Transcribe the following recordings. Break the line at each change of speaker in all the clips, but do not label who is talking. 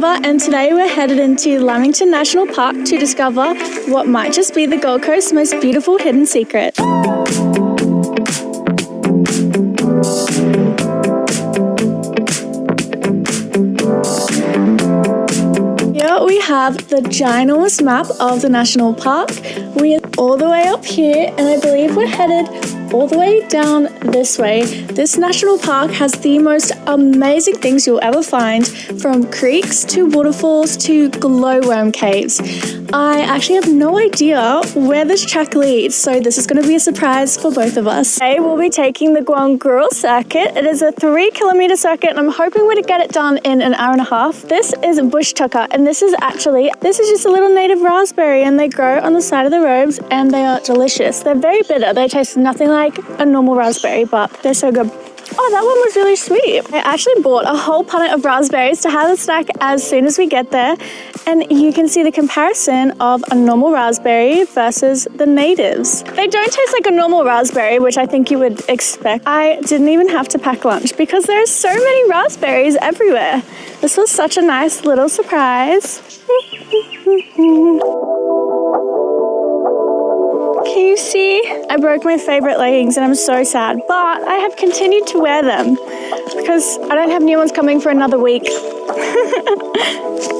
Amber, and today we're headed into Lamington National Park to discover what might just be the Gold Coast's most beautiful hidden secret. Here we have the ginormous map of the national park. We are all the way up here, and I believe we're headed all the way down this way. This national park has the most amazing things you'll ever find, from creeks to waterfalls to glowworm caves. I actually have no idea where this track leads, so this is going to be a surprise for both of us. Today we'll be taking the Guangurl circuit. It is a 3-kilometer circuit, and I'm hoping we're to get it done in an hour and a half. This is bush tucker, and this is just a little native raspberry, and they grow on the side of the roads, and they are delicious. They're very bitter. They taste nothing like a normal raspberry, but they're so good. Oh, that one was really sweet. I actually bought a whole punnet of raspberries to have a snack as soon as we get there. And you can see the comparison of a normal raspberry versus the natives. They don't taste like a normal raspberry, which I think you would expect. I didn't even have to pack lunch because there are so many raspberries everywhere. This was such a nice little surprise. Can you see? I broke my favorite leggings and I'm so sad, but I have continued to wear them because I don't have new ones coming for another week.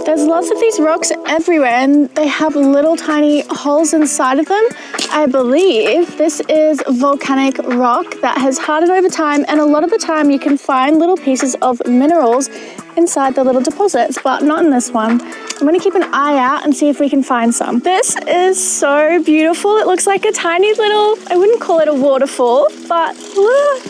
There's lots of these rocks everywhere and they have little tiny holes inside of them. I believe this is volcanic rock that has hardened over time, and a lot of the time you can find little pieces of minerals inside the little deposits, but not in this one. I'm going to keep an eye out and see if we can find some. This is so beautiful. It looks like a tiny little, I wouldn't call it a waterfall, but look.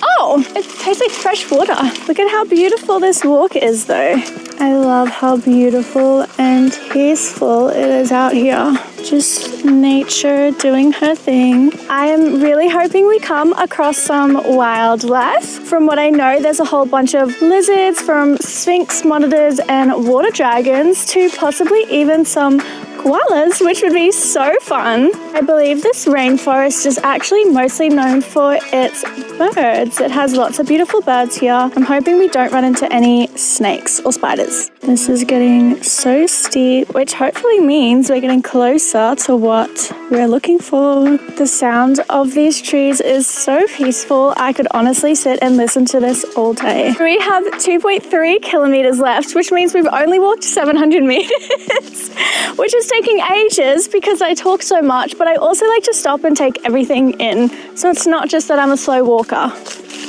Oh, it tastes like fresh water. Look at how beautiful this walk is though. I love how beautiful and peaceful it is out here. Just nature doing her thing. I am really hoping we come across some wildlife. From what I know, there's a whole bunch of lizards, from sphinx monitors and water dragons to possibly even some koalas, which would be so fun. I believe this rainforest is actually mostly known for its birds. It has lots of beautiful birds here. I'm hoping we don't run into any snakes or spiders. This is getting so steep, which hopefully means we're getting closer to what we're looking for. The sound of these trees is so peaceful. I could honestly sit and listen to this all day. We have 2.3 kilometers left, which means we've only walked 700 meters, which is taking ages because I talk so much, but I also like to stop and take everything in. So it's not just that I'm a slow walker.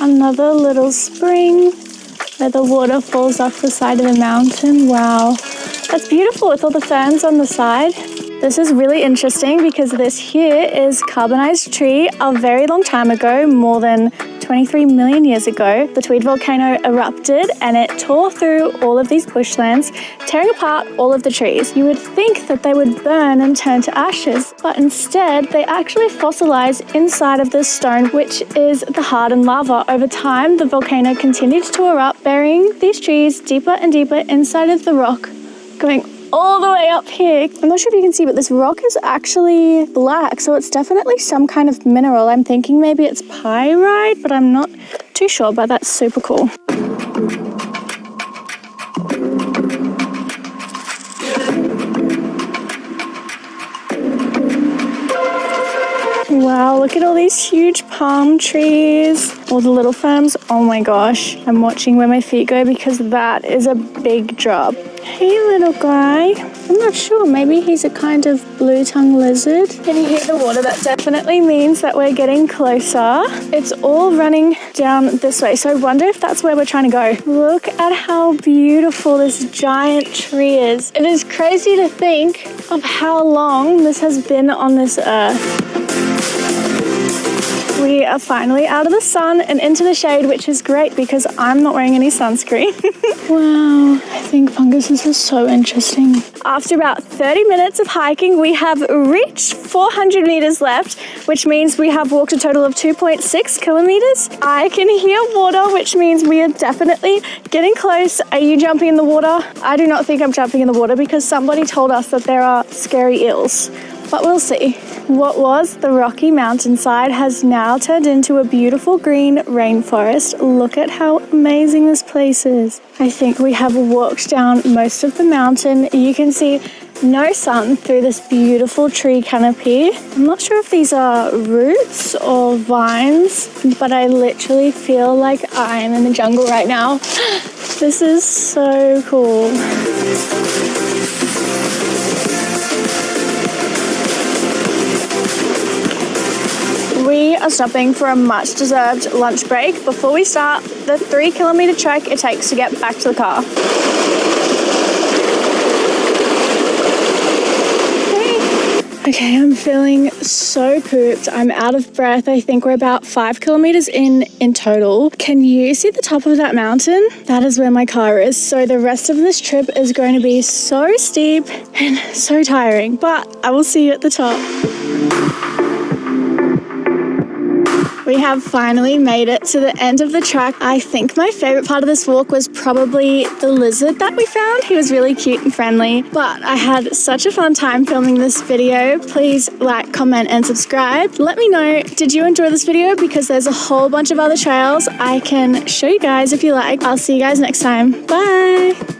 Another little spring where the water falls off the side of the mountain. Wow, that's beautiful with all the ferns on the side. This is really interesting because this here is carbonized tree a very long time ago, more than 23 million years ago. The Tweed volcano erupted and it tore through all of these bushlands, tearing apart all of the trees. You would think that they would burn and turn to ashes, but instead they actually fossilize inside of this stone, which is the hardened lava. Over time, the volcano continued to erupt, burying these trees deeper and deeper inside of the rock, going all the way up here. I'm not sure if you can see, but this rock is actually black, so it's definitely some kind of mineral. I'm thinking maybe it's pyrite, but I'm not too sure, but that's super cool. Wow, look at all these huge palm trees, all the little ferns. Oh my gosh, I'm watching where my feet go because that is a big drop. Hey little guy, I'm not sure, maybe he's a kind of blue-tongued lizard. Can you hear the water? That definitely means that we're getting closer. It's all running down this way, so I wonder if that's where we're trying to go. Look at how beautiful this giant tree is. It is crazy to think of how long this has been on this earth. We are finally out of the sun and into the shade, which is great because I'm not wearing any sunscreen. Wow, I think funguses are so interesting. After about 30 minutes of hiking, we have reached 400 meters left, which means we have walked a total of 2.6 kilometers. I can hear water, which means we are definitely getting close. Are you jumping in the water? I do not think I'm jumping in the water because somebody told us that there are scary eels. but we'll see. What was the rocky mountainside has now turned into a beautiful green rainforest. Look at how amazing this place is. I think we have walked down most of the mountain. You can see no sun through this beautiful tree canopy. I'm not sure if these are roots or vines, but I literally feel like I'm in the jungle right now. This is so cool. We are stopping for a much deserved lunch break before we start the 3-kilometer trek it takes to get back to the car. Okay, I'm feeling so pooped. I'm out of breath. I think we're about 5 kilometers in total. Can you see the top of that mountain? That is where my car is. So the rest of this trip is going to be so steep and so tiring, but I will see you at the top. We have finally made it to the end of the track. I think my favorite part of this walk was probably the lizard that we found. He was really cute and friendly, but I had such a fun time filming this video. Please like, comment, and subscribe. Let me know, did you enjoy this video? Because there's a whole bunch of other trails I can show you guys if you like. I'll see you guys next time. Bye!